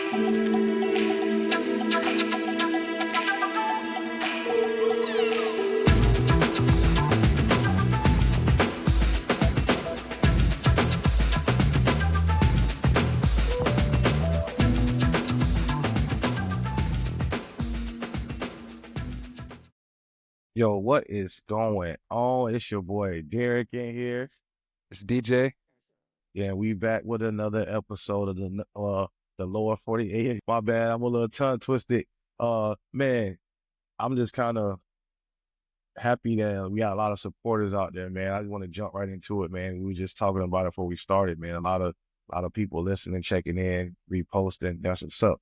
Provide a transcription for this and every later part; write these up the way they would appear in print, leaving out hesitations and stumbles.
Yo, what is going on? It's your boy Darrick in here. It's DJ. Yeah, we back with another episode of the lower 48. My bad, I'm a little tongue twisted. Man, I'm just kind of happy that we got a lot of supporters out there, man. I just want to jump right into it, man. We were just talking about it before we started, man. A lot of people listening, checking in, reposting. That's what's up.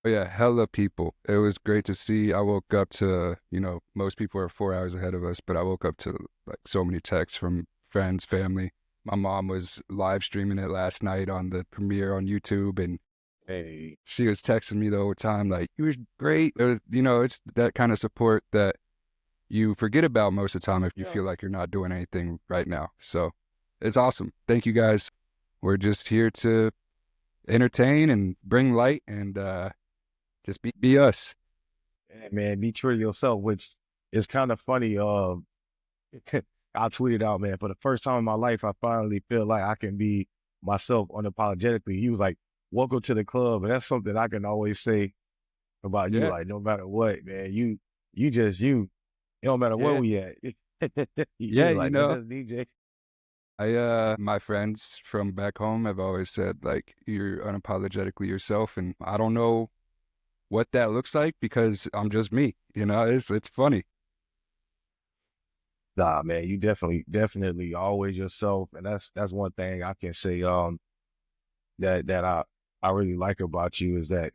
Oh yeah, hella people. It was great to see. I woke up to, most people are 4 hours ahead of us, but I woke up to like so many texts from friends, family. My mom was live streaming it last night on the premiere on YouTube, and Hey, she was texting me the whole time like, "You were great." It was, it's that kind of support that you forget about most of the time if you yeah. feel like you're not doing anything right now. So it's awesome. Thank you guys. We're just here to entertain and bring light and just be us. Hey, man, be true to yourself, which is kind of funny. I tweeted out, man, for the first time in my life, I finally feel like I can be myself unapologetically. He was like, welcome to the club. And that's something I can always say about you. Yeah, Like, no matter what, man, you just you. It don't matter where yeah, we at. yeah. You like, man, that's DJ. My friends from back home have always said like you're unapologetically yourself, and I don't know what that looks like because I'm just me. It's funny. Nah, man, you definitely always yourself. And that's one thing I can say, that I really like about you is that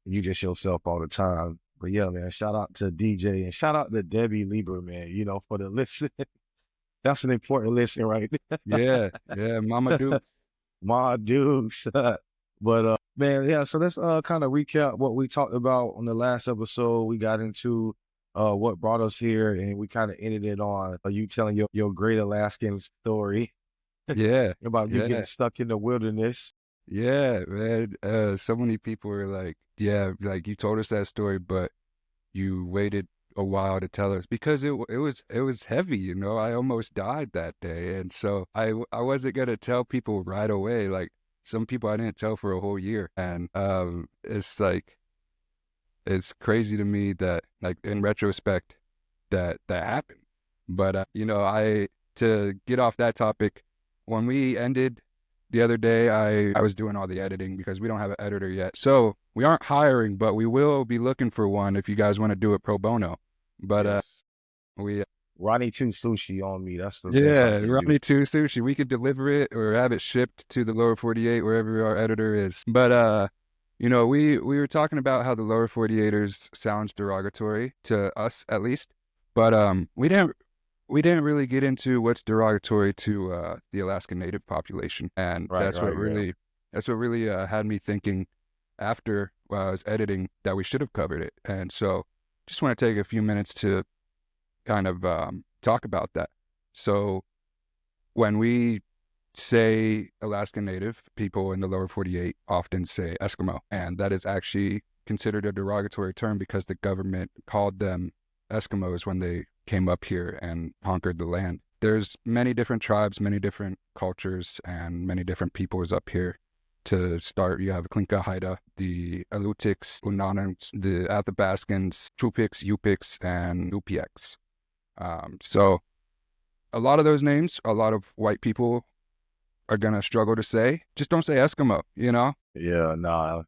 you just yourself all the time. But yeah, man, shout out to DJ and shout out to Debbie Lieber, man, for the listen. That's an important listen, right? Yeah, yeah, Mama Duke. My dudes. But man, yeah, so let's kind of recap what we talked about on the last episode. We got into what brought us here, and we kind of ended it on you telling your great Alaskan story Yeah, about you getting yeah, stuck in the wilderness. yeah, man. So many people were like, "Yeah, like you told us that story, but you waited a while to tell us because it was heavy. I almost died that day, and so I wasn't gonna tell people right away. Like some people I didn't tell for a whole year, and it's like it's crazy to me that like in retrospect that happened. But I to get off that topic, when we ended the other day, I was doing all the editing because we don't have an editor yet. So we aren't hiring, but we will be looking for one if you guys want to do it pro bono. But Yes. we Ronnie Two Sushi on me. That's the best I yeah, can do. Ronnie Two Sushi. We could deliver it or have it shipped to the lower 48 wherever our editor is. But we were talking about how the lower 48ers sounds derogatory to us at least. But we didn't really get into what's derogatory to the Alaskan Native population, and Right, that's what right, yeah. really had me thinking after I was editing that we should have covered it. And so, just want to take a few minutes to kind of talk about that. So, when we say Alaskan Native, people in the lower 48 often say Eskimo, and that is actually considered a derogatory term because the government called them Eskimos when they came up here and conquered the land. There's many different tribes, many different cultures, and many different peoples up here. To start, you have Klinka Haida, the Alutiiks, Unanans, the Athabascans, Chupiks, Yupiks, and Nupiaks. So a lot of those names, a lot of white people are going to struggle to say. Just don't say Eskimo, Yeah, nah.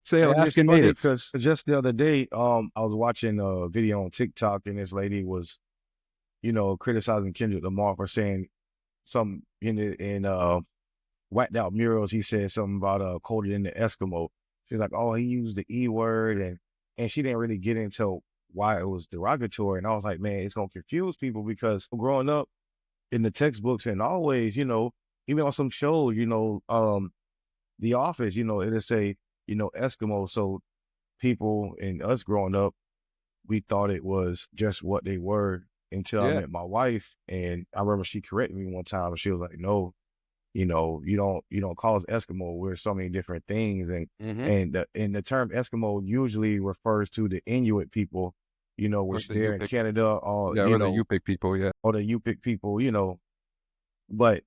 Say And it's Alaskan funny Native. because just the other day, I was watching a video on TikTok and this lady was, criticizing Kendrick Lamar for saying some in whacked out murals. He said something about colder than the Eskimo. She's like, oh, he used the E word, and she didn't really get into why it was derogatory. And I was like, man, it's gonna confuse people because growing up in the textbooks and always, even on some shows, The Office, it'll say, Eskimo. So people and us growing up, we thought it was just what they were until I Yeah. met my wife. And I remember she corrected me one time and she was like, no, you don't call us Eskimo. We're so many different things, Mm-hmm. and the term Eskimo usually refers to the Inuit people, Or which the they're in Yupik. Canada, or Yeah, or the Yupik people. Yeah. or the Yupik people, But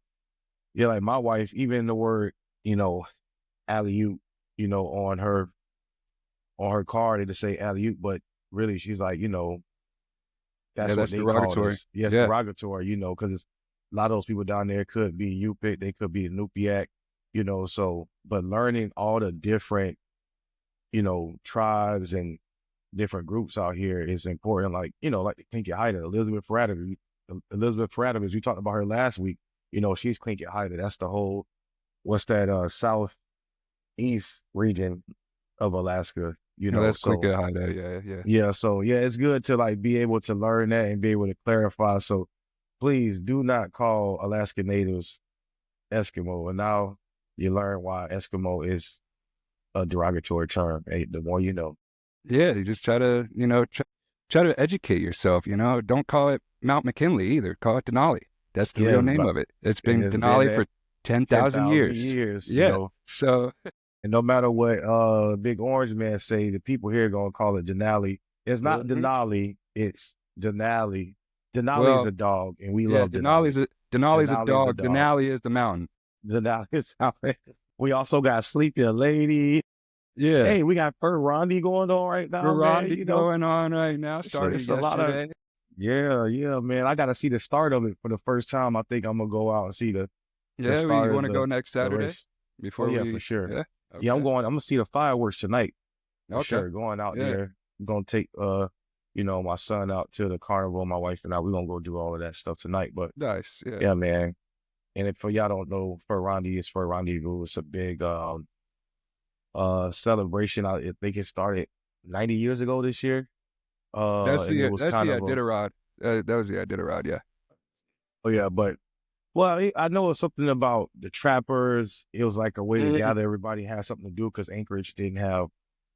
yeah, like my wife, even the word, you know, alley oop, on her card, it'll say alley oop, but really she's like, Yeah, that's what that's they called derogatory. us. Yes, Yeah. derogatory, because it's a lot of those people down there could be Yupik, they could be Nupiak, so but learning all the different, tribes and different groups out here is important. Like, like the Clinky Haida, Elizabeth Paratovich, we talked about her last week. She's Clinky Haida. That's the whole, what's that, southeast region of Alaska, No, that's so Clinker Hideout. Yeah, yeah. yeah, so yeah, it's good to like be able to learn that and be able to clarify. So please do not call Alaska natives Eskimo. And now you learn why Eskimo is a derogatory term. Hey, the more you know. Yeah, you just try to, try to educate yourself, Don't call it Mount McKinley either. Call it Denali. That's the real Yes, name but of it. It's and been it's been Denali for that 10,000 10,000 years. years, Yeah. So, and no matter what Big Orange Man say, the people here gonna call it Denali. It's not mhm. Denali, it's Denali. Denali's Well, a dog, and we yeah, love Denali. Denali's a Denali's a dog. dog. Denali is the mountain. Denali's we also got Sleepy Lady. Yeah. Hey, we got Fur Rondi going on right now, man. Verandi going on right now. So Started it's a lot of, yesterday. yeah, man. I got to see the start of it for the first time. I think I'm gonna go out and see the Yeah, we start want of to go next the Saturday race. Oh before yeah, for we, sure. yeah. Yeah, Okay. I'm gonna see the fireworks tonight for Okay. sure. Going out Yeah. there, I'm gonna take my son out to the carnival. My wife and I, we're gonna go do all of that stuff tonight. But Nice. Yeah. yeah, man. And if for y'all don't know, Fur Rondi is Fur Rendezvous. It's a big celebration. I think it started 90 years ago this year. And it was That's kind the of a, Iditarod. That was the Iditarod. Yeah. oh yeah, but well, I know it's something about the trappers. It was like a way to Mhm. gather everybody, had something to do because Anchorage didn't have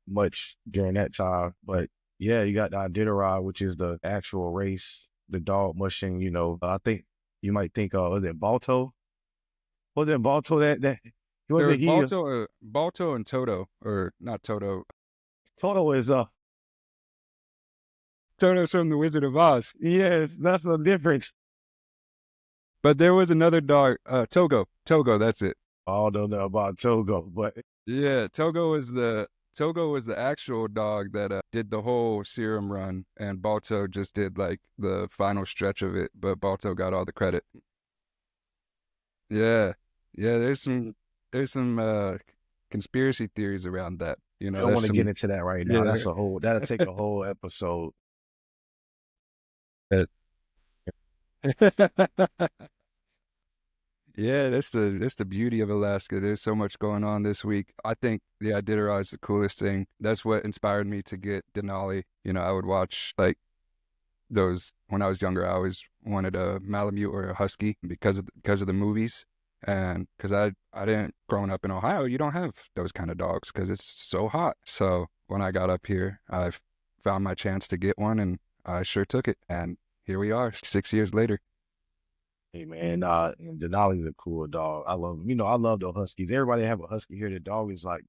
much during that time. But yeah, you got the Iditarod, which is the actual race, the dog mushing. I think you might think, was it Balto? Was it Balto that There was wasn't he? Balto and Toto, or not Toto. Toto is Toto's from the Wizard of Oz. yes, that's the difference. But there was another dog, Togo. Togo, that's it. I don't know about Togo, but Yeah, Togo was the actual dog that did the whole serum run, and Balto just did like the final stretch of it. But Balto got all the credit. Yeah, yeah. There's some conspiracy theories around that. we don't There's want to get some into that right now. yeah. That'll take a whole episode. Yeah, that's the beauty of Alaska. There's so much going on this week. I think the Iditarod is the coolest thing. That's what inspired me to get Denali. I would watch like those when I was younger. I always wanted a Malamute or a Husky because of the movies, and because I didn't growing up in Ohio, you don't have those kind of dogs because it's so hot. So when I got up here, I found my chance to get one, and I sure took it. And here we are, 6 years later. Hey man, Denali's a cool dog. I love him. I love the Huskies. Everybody have a Husky here. The dog is like,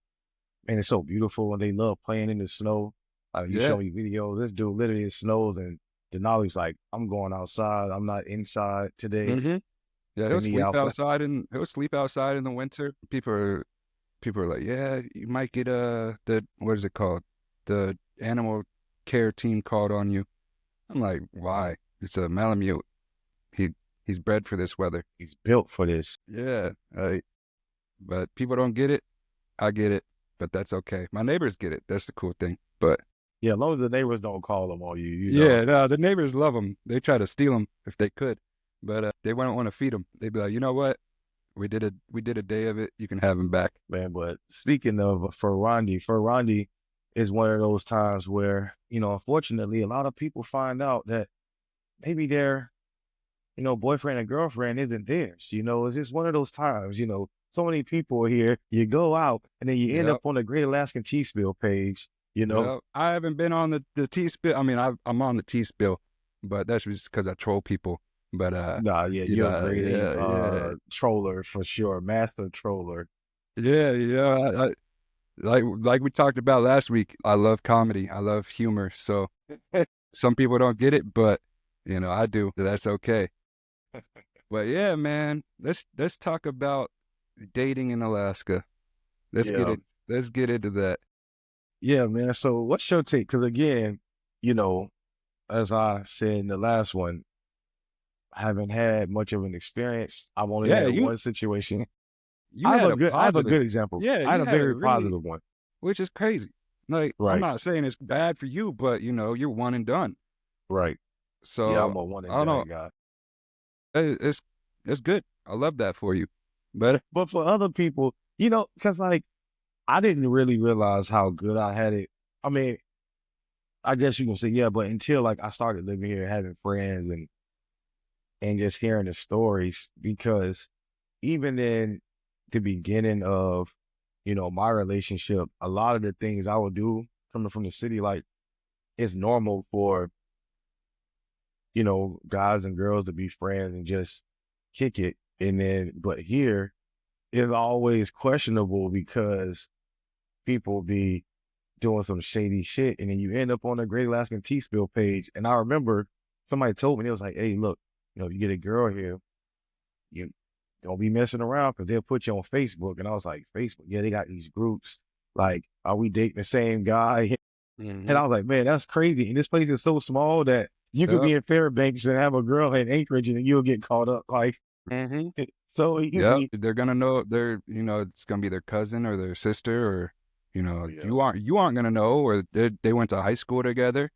man, it's so beautiful and they love playing in the snow. You Yeah. show me videos. This dude literally it snows and Denali's like, I'm going outside. I'm not inside today. Mm-hmm. Yeah, Let me outside. he'll sleep outside in the winter. People are like, yeah, you might get the what is it called? The animal care team called on you. I'm like, why? It's a Malamute. He he's bred for this weather. He's built for this. Yeah, but people don't get it. I get it, but that's okay. My neighbors get it. That's the cool thing. But Yeah, as long as the neighbors don't call him on you, yeah, no, the neighbors love them. They try to steal them if they could, but they wouldn't want to feed them. They'd be like, you know what? We did a day of it. You can have him back. man. But speaking of Ferrandi is one of those times where, unfortunately, a lot of people find out that maybe their, boyfriend and girlfriend isn't theirs. It's just one of those times, so many people here, you go out and then you end Yep. up on the Great Alaskan Tea Spill page, Yeah, I haven't been on the T spill. I mean, I'm on the T spill, but that's just because I troll people. But Nah, yeah, you you're a know, grade A yeah, yeah, troller for sure, master troller. yeah. Like we talked about last week. I love comedy. I love humor. So some people don't get it, but I do. That's okay. But yeah, man, let's talk about dating in Alaska. Let's get Yeah, it. Let's get into that. yeah, man. So what's your take? Because again, you know, as I said in the last one, I haven't had much of an experience. I've only Yeah, had you one situation. you had a I have a positive. good example. Yeah, I had you a had a very really, positive one. which is crazy. Like, I'm Right, not saying it's bad for you, but you're one and done. right. Yeah, So I'm a one I and don't done know. guy. It's good. I love that for you. But But for other people, because like I didn't really realize how good I had it. I mean, I guess you can say, yeah, but until like I started living here, having friends and just hearing the stories, because even in the beginning of, my relationship, a lot of the things I would do coming from the city, like it's normal for, guys and girls to be friends and just kick it. And then, but here it's always questionable because people be doing some shady shit. And then you end up on the Great Alaskan Tea Spill page. And I remember somebody told me, it was like, hey, look, you get a girl here, you don't be messing around because they'll put you on Facebook. And I was like, Facebook, yeah, they got these groups. Like, are we dating the same guy? And hmm I was like, man, that's crazy. And this place is so small that you could yep, be in Fairbanks and have a girl in Anchorage and you'll get caught up. Like, hmm so yep. easy. They're gonna know it's gonna be their cousin or their sister, or Oh, yeah. you aren't gonna know, or they went to high school together.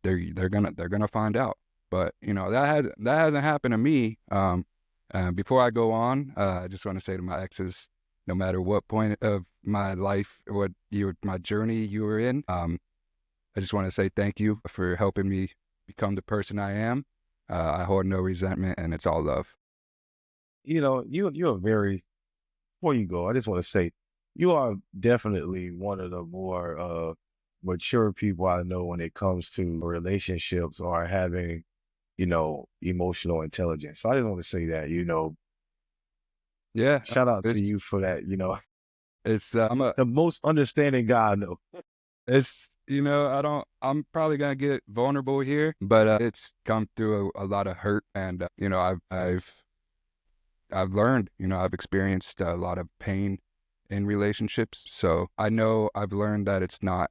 They're gonna find out. But that hasn't happened to me. Before I go on, I just want to say to my exes, no matter what point of my life, my journey you were in, I just want to say thank you for helping me become the person I am. I hold no resentment, and it's all love. You're very, before you go, I just want to say you are definitely one of the more mature people I know when it comes to relationships or having, emotional intelligence. So I just want to say that, Yeah, shout out to it's you for that, it's I'm a the most understanding guy I know. it's I'm probably gonna get vulnerable here, but it's come through a lot of hurt, and I've learned, I've experienced a lot of pain in relationships. So I know I've learned that it's not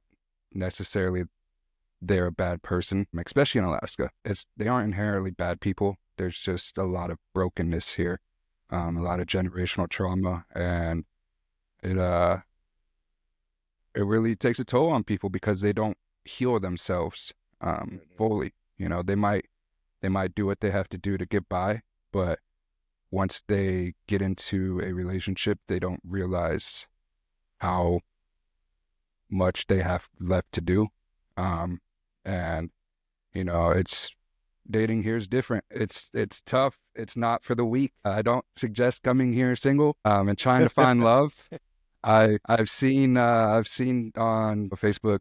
necessarily they're a bad person, especially in Alaska. They aren't inherently bad people. There's just a lot of brokenness here, a lot of generational trauma, and it it really takes a toll on people because they don't heal themselves Mhm. fully. They might do what they have to do to get by, but once they get into a relationship, they don't realize how much they have left to do. Um, and it's dating here is different. It's tough. It's not for the weak. I don't suggest coming here single and trying to find love. I've seen on Facebook,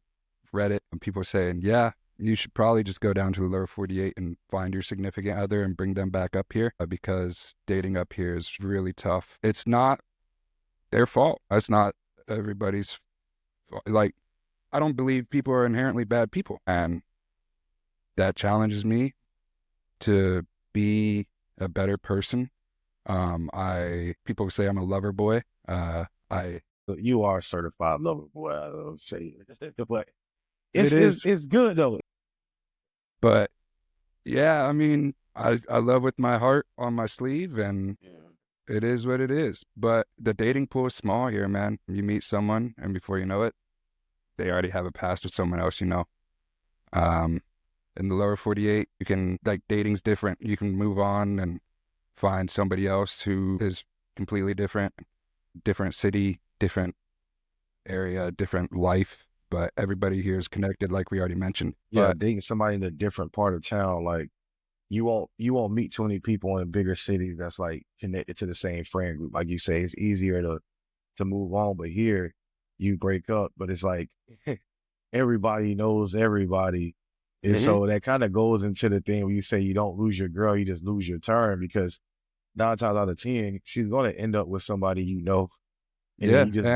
Reddit, and people saying, yeah, you should probably just go down to the lower 48 and find your significant other and bring them back up here because dating up here is really tough. It's not their fault. It's not everybody's fault. Like, I don't believe people are inherently bad people. And that challenges me to be a better person. People say I'm a lover boy. I You are a certified lover boy, I don't say it. But it is, it's good though. but yeah, I mean, I love with my heart on my sleeve, and Yeah. it is what it is. But the dating pool is small here, man. You meet someone, and before you know it, they already have a past with someone else. Um, in the lower 48, you can, like, dating's different. You can move on and find somebody else who is completely different city, different area, different life, but everybody here is connected, like we already mentioned. Yeah, But dating somebody in a different part of town, like you won't meet too many people in a bigger city that's like connected to the same friend group. Like you say, it's easier to move on. But here you break up, but it's like everybody knows everybody. And Hmm. so that kind of goes into the thing where you say you don't lose your girl, you just lose your turn because 9 times out of 10, she's gonna end up with somebody you know, and then Yeah, you just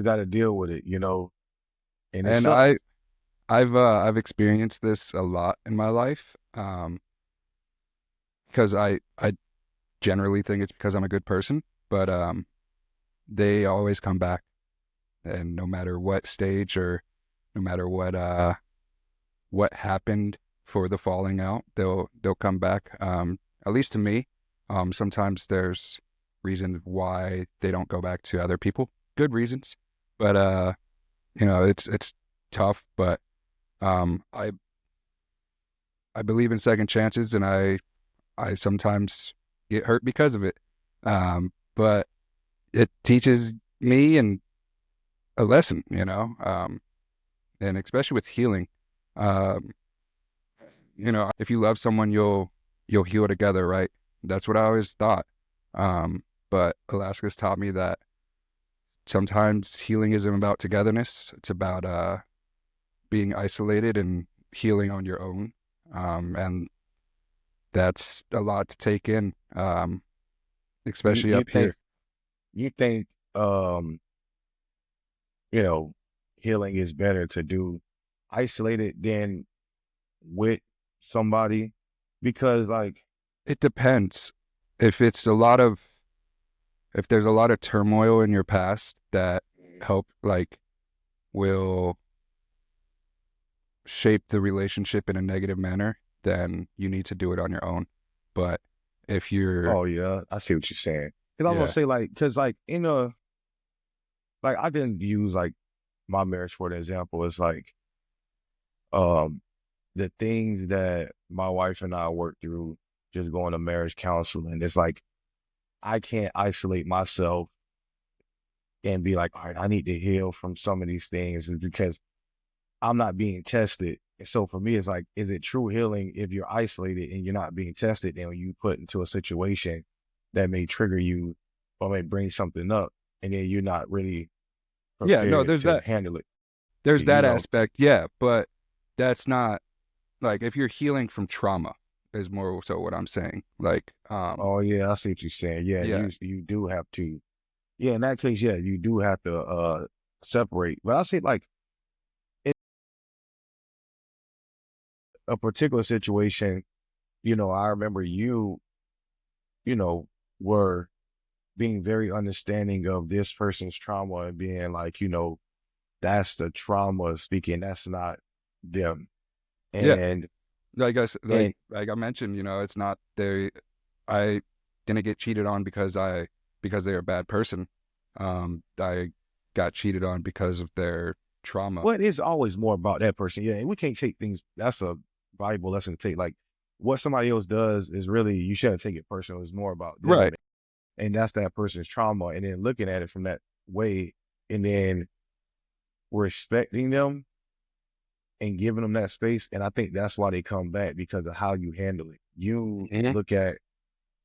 gotta deal with it, and it and sucks. I've experienced this a lot in my life, because I generally think it's because I'm a good person, but they always come back, and no matter what stage or no matter what happened for the falling out, they'll come back. At least to me. Sometimes there's reasons why they don't go back to other people, good reasons, but it's tough. But I believe in second chances, and I sometimes get hurt because of it. But it teaches me and a lesson, and especially with healing. Um, if you love someone, you'll heal together, right? That's what I always thought. But Alaska's taught me that sometimes healing isn't about togetherness. It's about being isolated and healing on your own. And that's a lot to take in, You especially you up think here. you think um, you know, healing is better to do isolated than with somebody because like It depends. If it's a lot of if there's a lot of turmoil in your past that help like will shape the relationship in a negative manner, then you need to do it on your own. But if you're oh yeah, I see what you're saying. Because I was gonna yeah, say like, because like in a like I didn't use like my marriage for an example. It's like um the things that my wife and I worked through just going to marriage counseling. It's like I can't isolate myself and be like, all right, I need to heal from some of these things, is because I'm not being tested. And so for me, it's like, is it true healing if you're isolated and you're not being tested? And when you put into a situation that may trigger you or may bring something up, and then you're not really yeah, no, prepared to handle it, there's you that know? aspect, yeah, but that's not like if you're healing from trauma is more so what I'm saying. Like, Oh yeah, I see what you're saying. Yeah, yeah, you do have to. Yeah, in that case, yeah, you do have to separate. But I say like in a particular situation, I remember you know, were being very understanding of this person's trauma and being like, that's the trauma speaking, that's not them. yeah. And Like and like I mentioned, it's not they. I didn't get cheated on because they're a bad person. I got cheated on because of their trauma. what is always more about that person. Yeah, and we can't take things that's a valuable lesson to take. Like what somebody else does is really you shouldn't take it personal. It's more about them Right. and that's that person's trauma. And then looking at it from that way and then respecting them and giving them that space. And I think that's why they come back because of how you handle it. You Hmm. look at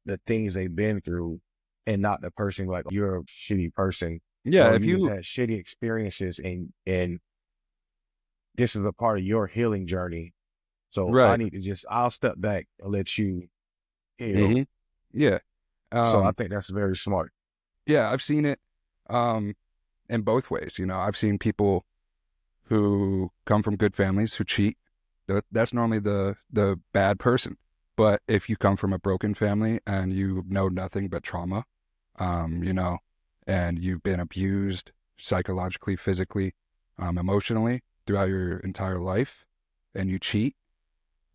the things they've been through and not the person like you're a shitty person Yeah. or If you just you had shitty experiences and this is a part of your healing journey. So I right. need to I'll step back and let you heal. Hmm. Yeah. So I Um. think that's very smart. Yeah. I've seen it. Um. In both ways. I've seen people who come from good families who cheat. That's normally the bad person. But if you come from a broken family and you know nothing but trauma, you know, and you've been abused psychologically, physically, emotionally throughout your entire life, and you cheat,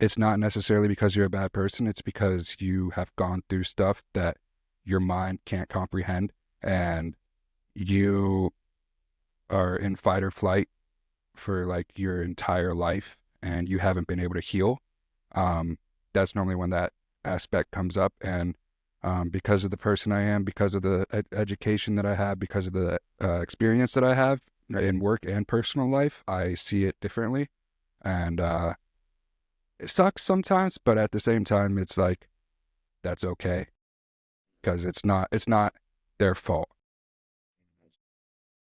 it's not necessarily because you're a bad person. It's because you have gone through stuff that your mind can't comprehend, and you are in fight or flight for like your entire life and you haven't been able to heal, um, that's normally when that aspect comes up. And because of the person I am, because of the education that I have, because of the experience that I have in work and personal life, I see it differently. And it sucks sometimes, but at the same time, it's like that's okay because it's not their fault.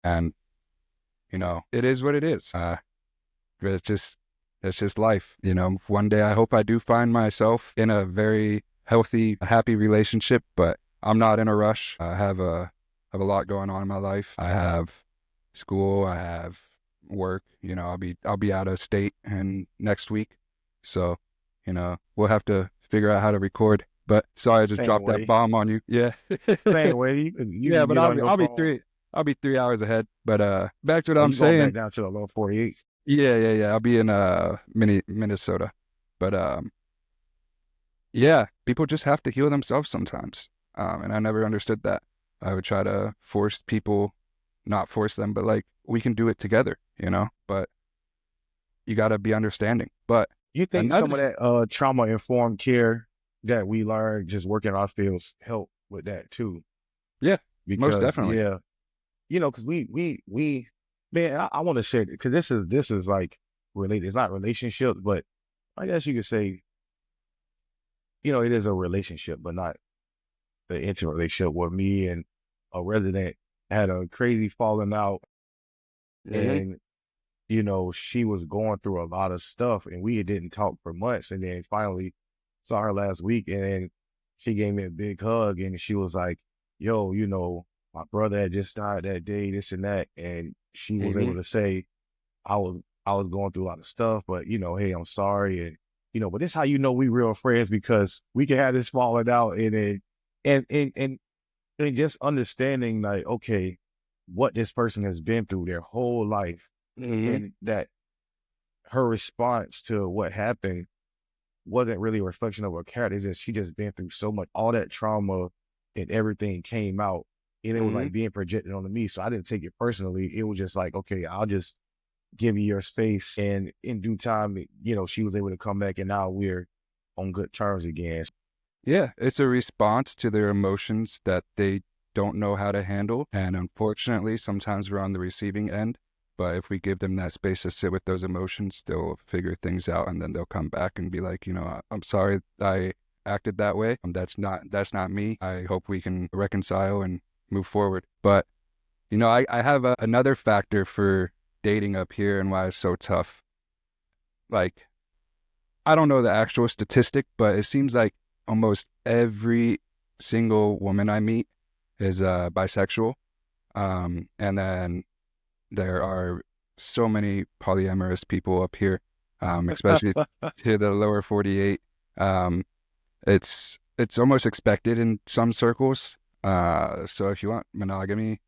And it is what it is. It's just It's just life. One day I hope I do find myself in a very healthy, happy relationship, but I'm not in a rush. I have a lot going on in my life. I have school, I have work. I'll be out of state and next week. So, we'll have to figure out how to record. But sorry I just Same dropped that way. bomb on you. Yeah. Same way. You Yeah, can but get I'll on be your I'll be phone. 3 hours ahead. But back to what Oh, I'm you going back saying. down to the low 48? Yeah. I'll be in Minnesota. But yeah, people just have to heal themselves sometimes. And I never understood that. I would try to force people, not force them, but like we can do it together, But you got to be understanding. But You think some another, of that trauma informed care that we learned just working our fields help with that too? yeah, most Because definitely. yeah, because we man, I want to share because this is like related. It's not relationship, but I guess you could say it is a relationship, but not the intimate relationship where me and a resident had a crazy falling out, Hmm. and she was going through a lot of stuff, and we didn't talk for months, and then finally saw her last week, and then she gave me a big hug, and she was like, "Yo, my brother had just died that day, this and that," and she was Hmm. able to say, "I was going through a lot of stuff, but hey, I'm sorry," and but this how we real friends because we can have this falling out, and then and just understanding like, okay, what this person has been through their whole life, Hmm. and that her response to what happened wasn't really a reflection of her character. It's just she just been through so much, all that trauma, and everything came out, and it was Hmm. like being projected onto me. So I didn't take it personally. It was just like, okay, I'll just give you your space, and in due time, she was able to come back, and now we're on good terms again. Yeah, it's a response to their emotions that they don't know how to handle. And unfortunately, sometimes we're on the receiving end. But if we give them that space to sit with those emotions, they'll figure things out and then they'll come back and be like, I'm sorry I acted that way. That's not me. I hope we can reconcile and move forward. But, I have another factor for dating up here and why it's so tough. Like, I don't know the actual statistic, but it seems like almost every single woman I meet is bisexual. And then there are so many polyamorous people up here, especially to the lower 48. Um, it's almost expected in some circles. So if you want monogamy,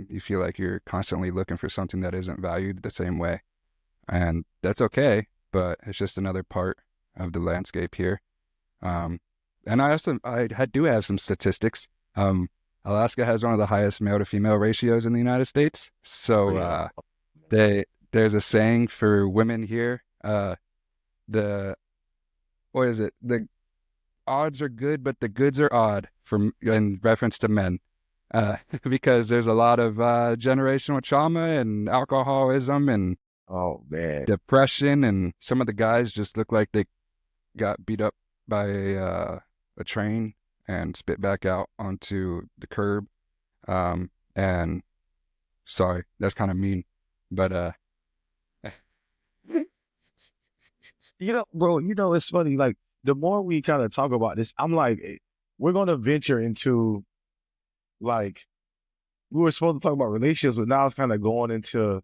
you feel like you're constantly looking for something that isn't valued the same way. And that's okay, but it's just another part of the landscape here. Um, and do have some statistics. Alaska has one of the highest male to female ratios in the United States. Oh So yeah. there's a saying for women here. The what is it? The odds are good, but the goods are odd. In reference to men, because there's a lot of generational trauma and alcoholism and Oh man. depression, and some of the guys just look like they got beat up by a train and spit back out onto the curb. And sorry, that's kind of mean, but Bro, it's funny. Like the more we kind of talk about this, I'm like, we're gonna venture into like we were supposed to talk about relationships, but now it's kind of going into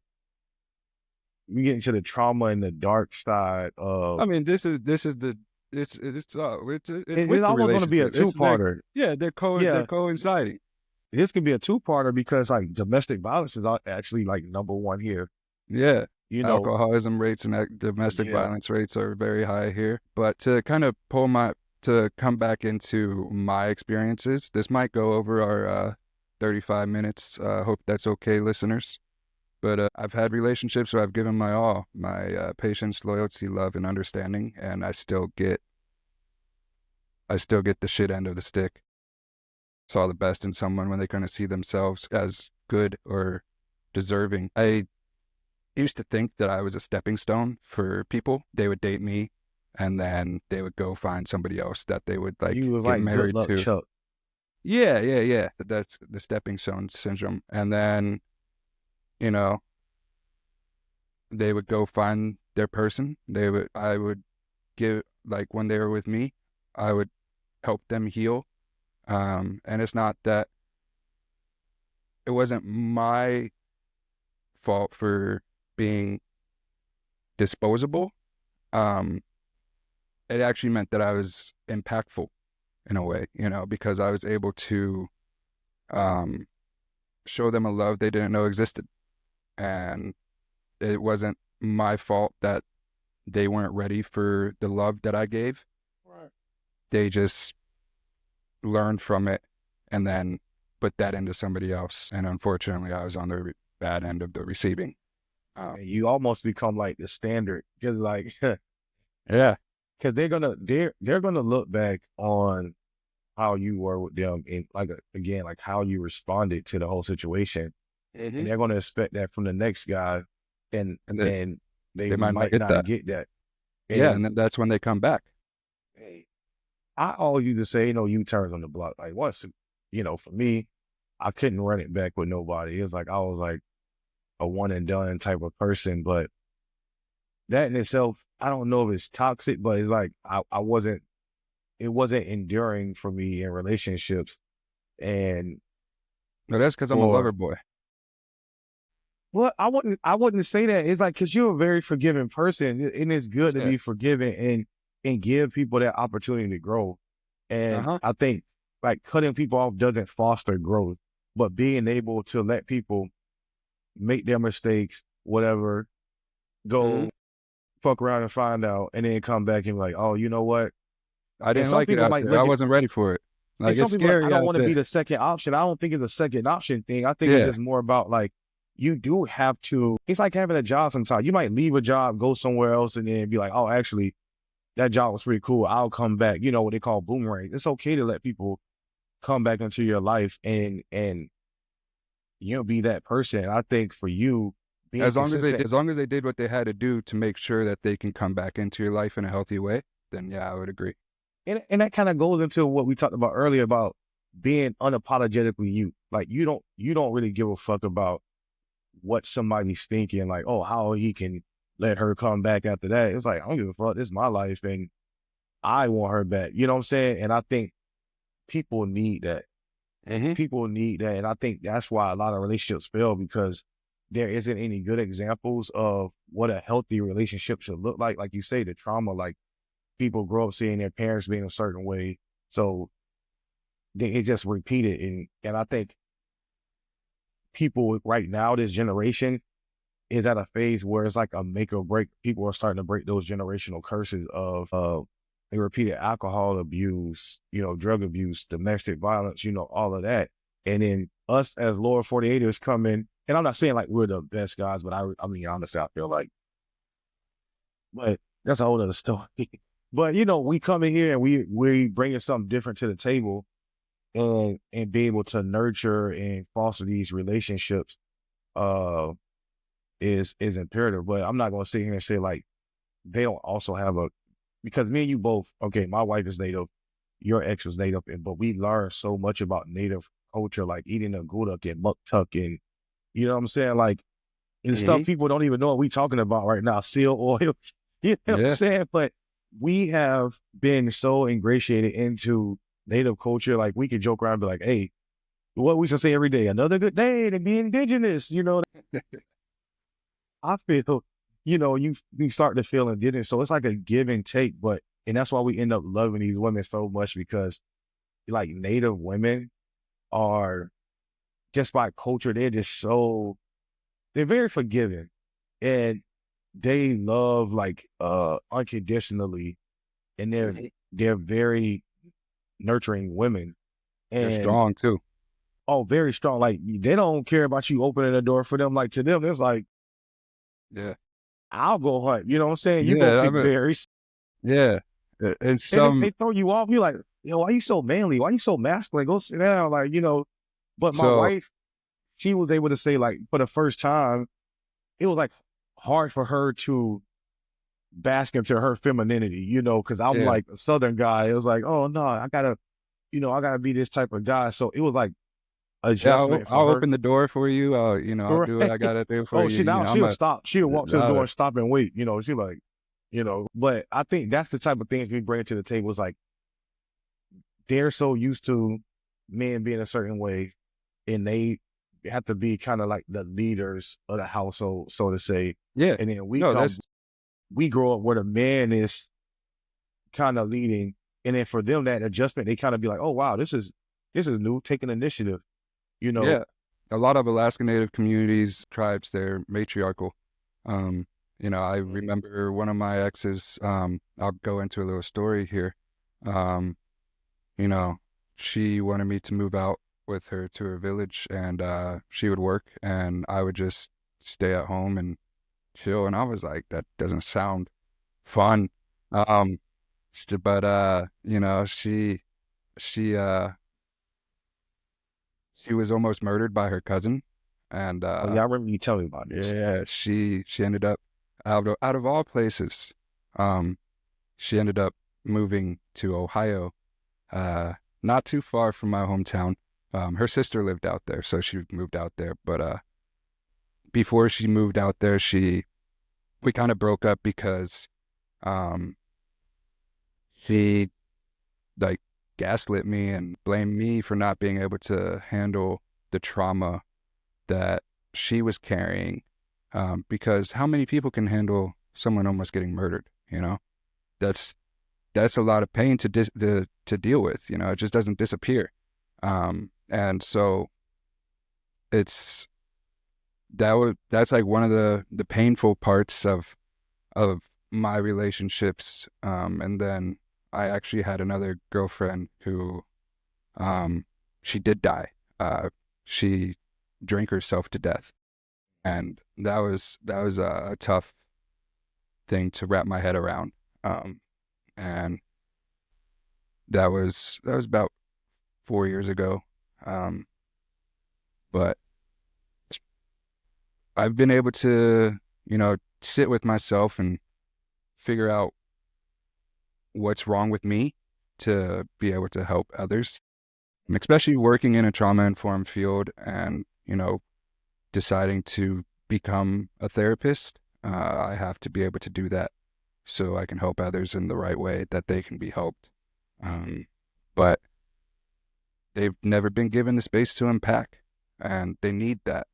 we get into the trauma and the dark side I of mean, this is the it's it's with the almost gonna be a relationship. It's they're two-parter. yeah they're Yeah, coinciding. this could be a two-parter because like domestic violence is actually like number one here. Yeah, You know, alcoholism rates and domestic yeah. violence rates are very high here. But to come back into my experiences, this might go over our 35 minutes. Hope that's okay, listeners. But I've had relationships where I've given my all, my patience, loyalty, love, and understanding, and I still get the shit end of the stick. Saw the best in someone when they kind of see themselves as good or deserving. I used to think that I was a stepping stone for people. They would date me and then they would go find somebody else that they would You like was get like good married luck to. Chuck. Yeah. That's the stepping stone syndrome. And then, you know, they would go find their person. I would give, like, when they were with me, I would help them heal. And it's not that it wasn't my fault for being disposable. Um, it actually meant that I was impactful in a way, because I was able to um, show them a love they didn't know existed. And it wasn't my fault that they weren't ready for the love that I gave. Right. They just learned from it and then put that into somebody else. And unfortunately, I was on the bad end of the receiving. And you almost become like the standard because like Yeah. because they're gonna look back on how you were with them and like again like how you responded to the whole situation, Hmm. and they're gonna expect that from the next guy, and And and they they might not might get not that. get that. Yeah. And And then that's when they come back. hey, I always used to say, U-turns on the block. Like once, for me, I couldn't run it back with nobody. It was like I was like a one and done type of person, but that in itself, I don't know if it's toxic, but it's like I wasn't it wasn't enduring for me in relationships. And No, that's because I'm a lover for boy. well, I wouldn't say that. It's like because you're a very forgiving person, and it's good to Yeah. be forgiving and give people that opportunity to grow. And Uh-huh. I think like cutting people off doesn't foster growth, but being able to let people make their mistakes, whatever, Hmm. go fuck around and find out, and then come back and be like, oh, you know what? I And didn't some like it people out might there. I look at wasn't ready for it. and Like, some it's people are like, I scary don't out want to be there. the second option. I don't think it's a second option thing. I think it's Yeah. just more about like you do have to. It's like having a job sometimes. You might leave a job, go somewhere else, and then be like, oh, actually, that job was pretty cool. I'll come back. You know what they call boomerang. It's okay to let people come back into your life and be that person. I think for you being consistent, As long as they did what they had to do to make sure that they can come back into your life in a healthy way, then yeah, I would agree. and that kind of goes into what we talked about earlier about being unapologetically you. Like you don't really give a fuck about what somebody's thinking, like, oh, how he can let her come back after that. It's like, I don't give a fuck. This is my life and I want her back. You know what I'm saying? And I think people need that. Hmm. People need that. And I think that's why a lot of relationships fail because there isn't any good examples of what a healthy relationship should look like. Like you say, the trauma, like people grow up seeing their parents being a certain way. So it just repeated. And I think people right now, this generation, is at a phase where it's like a make or break. People are starting to break those generational curses of the repeated alcohol abuse, drug abuse, domestic violence, all of that. And then us as lower 48ers come in, and I'm not saying like we're the best guys, but I mean, honestly, I feel like, but that's a whole other story. But we come in here and we bringing something different to the table and be able to nurture and foster these relationships. Is imperative. But I'm not gonna sit here and say like they don't also have a because me and you both, okay, my wife is native, your ex was native, but we learned so much about native culture, like eating a gulak and muktuk and you know what I'm saying? Like and stuff Hmm. people don't even know what we talking about right now, seal oil. You know what I'm Yeah. saying? But we have been so ingratiated into native culture, like we could joke around and be like, hey, what we should say every day, another good day to be indigenous, I feel, you start to feel indigenous. So it's like a give and take, and that's why we end up loving these women so much because like native women are just by culture, they're very forgiving and they love like unconditionally and they're Hmm. they're very nurturing women They're and strong too. very strong. Like they don't care about you opening the door for them. Like to them, it's like, Yeah. I'll go hunt. You know what I'm saying? You go Yeah. pick berries. Yeah. And And some, they throw you off. You're like, why you so manly? Why you so masculine? Go sit down. Like, but my so wife, she was able to say, like, for the first time, it was like hard for her to bask into her femininity, because I'm yeah. like a Southern guy. It was like, oh no, I gotta be this type of guy. So it was like Yeah, adjustment for I'll her. open the door for you. I'll do what Right. I gotta do for Oh, you. now I'm she'll a, stop. She'll walk to the door uh, and stop and wait. She like, but I think that's the type of things we bring to the table. Is like they're so used to men being a certain way, and they have to be kind of like the leaders of the household, so to say. yeah, And then no, that's, we grow up where the man is kind of leading, and then for them that adjustment, they kind of be like, oh wow, this is new, taking initiative. You know, yeah. A lot of Alaska Native communities, tribes, they're matriarchal. Um, I remember one of my exes, I'll go into a little story here. Um, you know, she wanted me to move out with her to her village and she would work and I would just stay at home and chill. And I was like, that doesn't sound fun. Um, but she she was almost murdered by her cousin. And oh yeah, I remember you telling me about this. yeah, she ended up out of all places, um, she ended up moving to Ohio, uh, not too far from my hometown. Her sister lived out there, so she moved out there. But before she moved out there, we kind of broke up because um, she like gaslit me and blamed me for not being able to handle the trauma that she was carrying. Because how many people can handle someone almost getting murdered? That's that's a lot of pain to deal with. It just doesn't disappear. And so it's that's like one of the painful parts of my relationships. And then I actually had another girlfriend who she did die. She drank herself to death, and that was a tough thing to wrap my head around. And that was about 4 years ago. Um, but I've been able to, sit with myself and figure out what's wrong with me to be able to help others, especially working in a trauma informed field and, deciding to become a therapist. I have to be able to do that so I can help others in the right way that they can be helped. Um, but they've never been given the space to unpack, and they need that.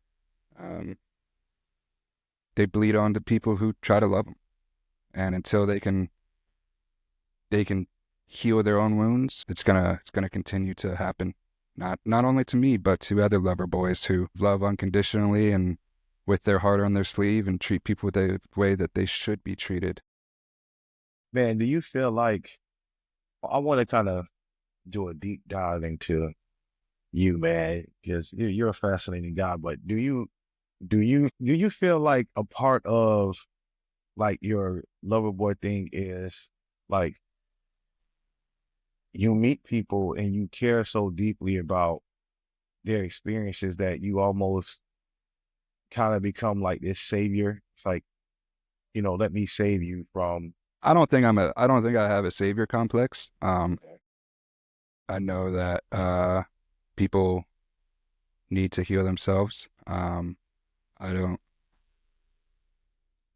Um, they bleed on to people who try to love them, and until they can heal their own wounds, it's gonna continue to happen. Not only to me, but to other lover boys who love unconditionally and with their heart on their sleeve and treat people the way that they should be treated. Man, do you feel like I want to kind of do a deep dive into you, man, because you're a fascinating guy. But do you feel like a part of like your lover boy thing is like you meet people and you care so deeply about their experiences that you almost kind of become like this savior. It's like, let me save you from. I don't think I have a savior complex. I know that people need to heal themselves. I don't.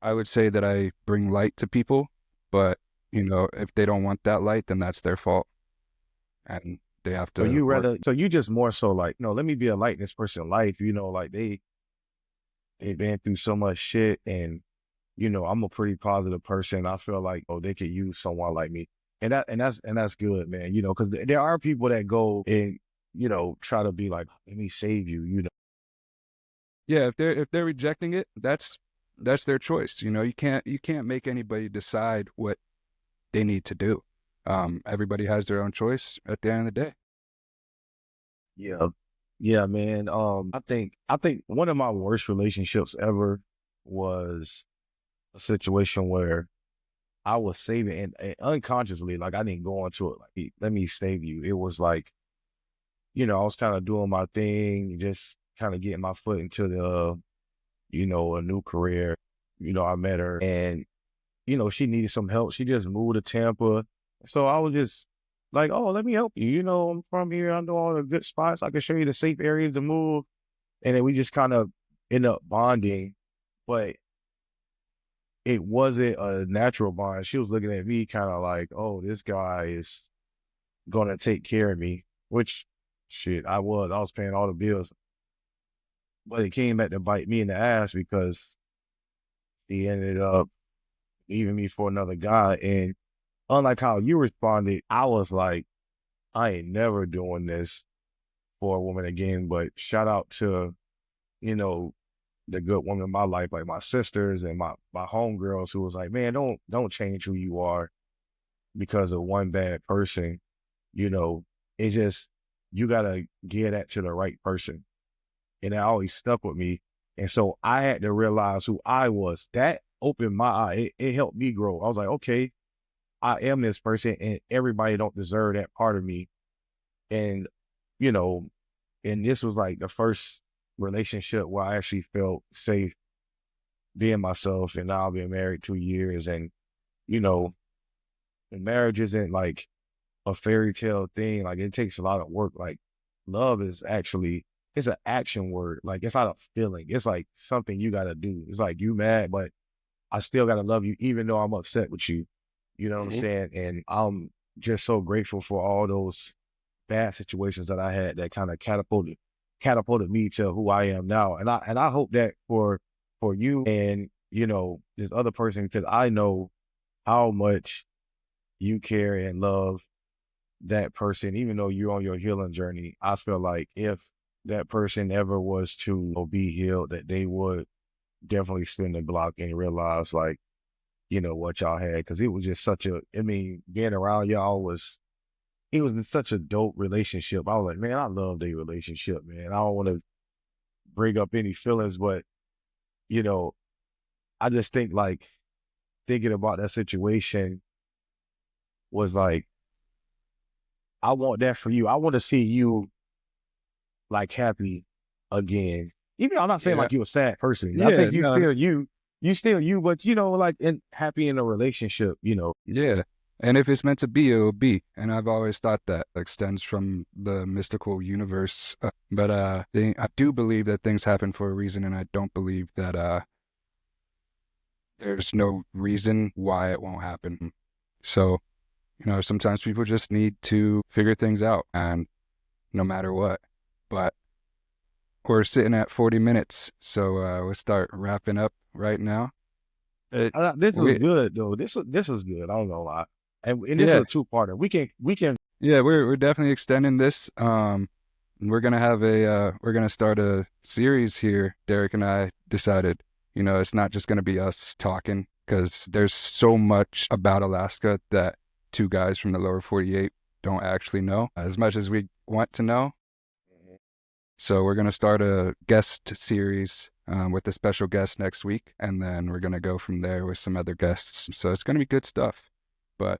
I would say that I bring light to people, but if they don't want that light, then that's their fault, and they have So to work. you just more so like, no, let me be a light in this person's life, like they've been through so much shit, and I'm a pretty positive person. I feel like, oh, they could use someone like me. And that's good, man, because there are people that go and, try to be like, let me save you. Yeah, if they're rejecting it, that's their choice. You can't make anybody decide what they need to do. Everybody has their own choice at the end of the day. Yeah. Yeah, man. I think one of my worst relationships ever was a situation where I was saving and unconsciously, like I didn't go into it like, "Hey, let me save you." It was like, I was kind of doing my thing, just kind of getting my foot into a new career. I met her and, she needed some help. She just moved to Tampa. So I was just, like, oh, let me help you. You know, I'm from here. I know all the good spots. I can show you the safe areas to move. And then we just kind of end up bonding, but it wasn't a natural bond. She was looking at me kind of like, oh, this guy is gonna take care of me, which shit, I was. I was paying all the bills. But it came back to bite me in the ass because he ended up leaving me for another guy. And unlike how you responded, I was like, I ain't never doing this for a woman again. But shout out to, you know, the good woman in my life, like my sisters and my homegirls who was like, man, don't change who you are because of one bad person. You know, it's just you gotta give that to the right person. And that always stuck with me. And so I had to realize who I was. That opened my eye. It helped me grow. I was like, okay, I am this person and everybody don't deserve that part of me. And, you know, and this was like the first relationship where I actually felt safe being myself. And now I've been married 2 years. And, you know, marriage isn't like a fairy tale thing. Like it takes a lot of work. Like love is actually, it's an action word. Like it's not a feeling. It's like something you got to do. It's like you mad, but I still got to love you, even though I'm upset with you. You know what I'm Mhm. saying? And I'm just so grateful for all those bad situations that I had that kind of catapulted me to who I am now. And I hope that for you and, you know, this other person, because I know how much you care and love that person, even though you're on your healing journey. I feel like if that person ever was to be healed, that they would definitely spin the block and realize like, you know, what y'all had. Cause it was just such a, I mean, being around y'all was, it was such a dope relationship. I was like, man, I love the relationship, man. I don't want to bring up any feelings, but you know, I just think like thinking about that situation was like, I want that for you. I want to see you like happy again. Even though I'm not saying Yeah. like you're a sad person. I Yeah. think No. you still you, but you know, like happy in a relationship, you know. Yeah. And if it's meant to be, it will be. And I've always thought that extends from the mystical universe. I do believe that things happen for a reason, and I don't believe that there's no reason why it won't happen. So, sometimes people just need to figure things out, and no matter what. But we're sitting at 40 minutes, so we'll start wrapping up right now. It, This was we, good though. This was good. I don't gonna lie. And this is yeah, a two-parter. We can yeah, we're definitely extending this. We're gonna have we're gonna start a series here. Darrick and I decided, it's not just gonna be us talking because there's so much about Alaska that two guys from the lower 48 don't actually know as much as we want to know. So we're gonna start a guest series with a special guest next week, and then we're gonna go from there with some other guests. So it's gonna be good stuff. But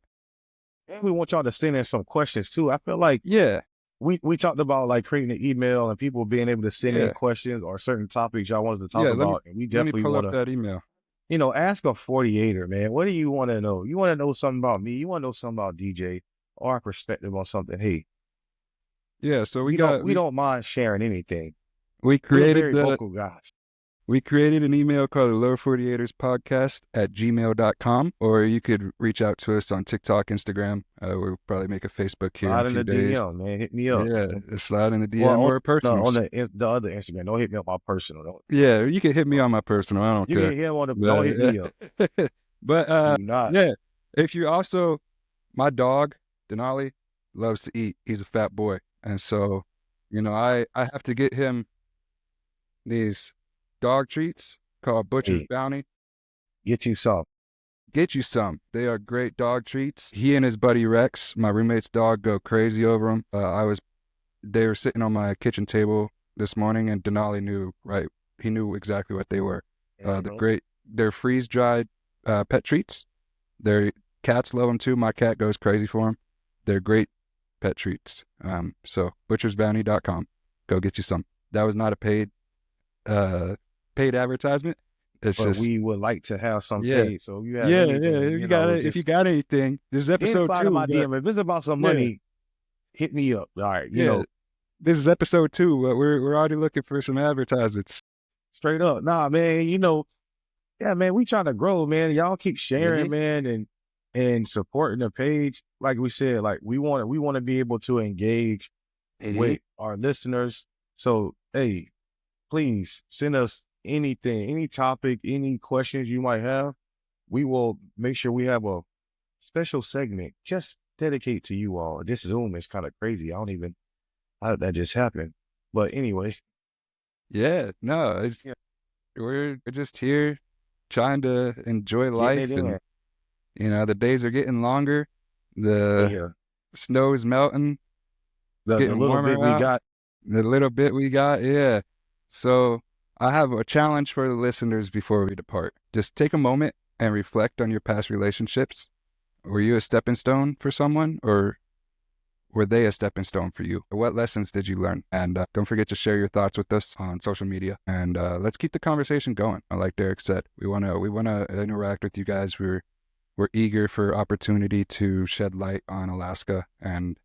and we want y'all to send in some questions too. I feel like yeah, we talked about like creating an email and people being able to send in yeah, questions or certain topics y'all wanted to talk yeah. about. And we Let me definitely pull want up to, that email. you know, ask a 48er, man. What do you want to know? You want to know something about me? You want to know something about DJ or our perspective on something? Hey, Yeah, so we don't mind sharing anything. we We're created very the vocal guys. we created an email called the Lower 48ers Podcast at gmail.com, or you could reach out to us on TikTok, Instagram. We'll probably make a Facebook here in a Slide in few the days. DM, man. Hit me up. Yeah, slide in the Well, DM or a personal. on the other Instagram. Don't hit me up my personal. Yeah, you can hit me Don't, on my personal. I don't you can care. hit him on the. Don't hit But me up. but Do not. yeah, if you also my dog Denali loves to eat. He's a fat boy, and so I have to get him these dog treats called Butcher's Hey, Bounty. get you some. Get you some. They are great dog treats. He and his buddy Rex, my roommate's dog, go crazy over them. They were sitting on my kitchen table this morning, and Denali knew right. He knew exactly what they were. Mhm. They're freeze dried pet treats. Their cats love them too. My cat goes crazy for them. They're great pet treats. So butchersbounty.com. Go get you some. That was not a uh, paid advertisement. It's But just, we would like to have some yeah. paid. So if you have Yeah, yeah. anything, If you got it, if you just got anything, this is episode inside of 2, my but DM. If it's about some yeah, money, hit me up. All right, you Yeah, know, this is episode 2. But we're already looking for some advertisements. straight up. Nah, man, you know, yeah, man, we trying to grow, man. Y'all keep sharing, Mm-hmm. man, and supporting the page. Like we said, like we want to be able to engage Mm-hmm. with our listeners. So, hey, please send us anything, any topic, any questions you might have. We will make sure we have a special segment just dedicate to you all. This Zoom is kind of crazy. I don't even how did that just happen. But anyway, Yeah, no, it's yeah, we're just here trying to enjoy getting it life, and in. the days are getting longer. The Yeah, snow's melting. It's the getting little bit warmer we out. got. The little bit we got, yeah. So I have a challenge for the listeners before we depart. Just take a moment and reflect on your past relationships. Were you a stepping stone for someone, or were they a stepping stone for you? What lessons did you learn? And don't forget to share your thoughts with us on social media. And let's keep the conversation going. Like Darrick said, we wanna interact with you guys. We're eager for opportunity to shed light on Alaska and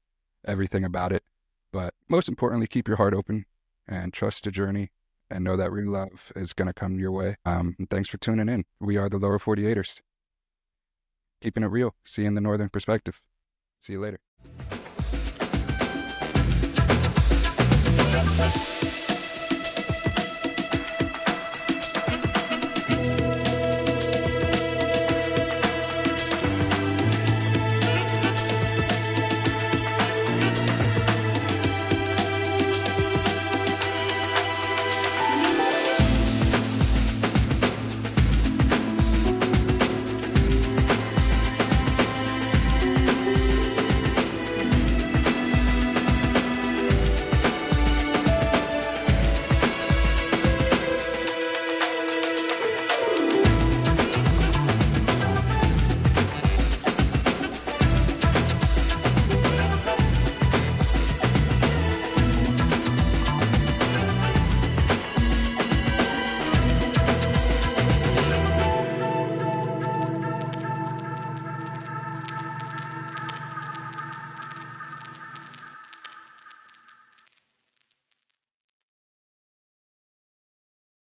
everything about it. But most importantly, keep your heart open and trust the journey, and know that real love is going to come your way. And thanks for tuning in. We are the Lower 48ers, keeping it real, seeing the Northern perspective. See you later.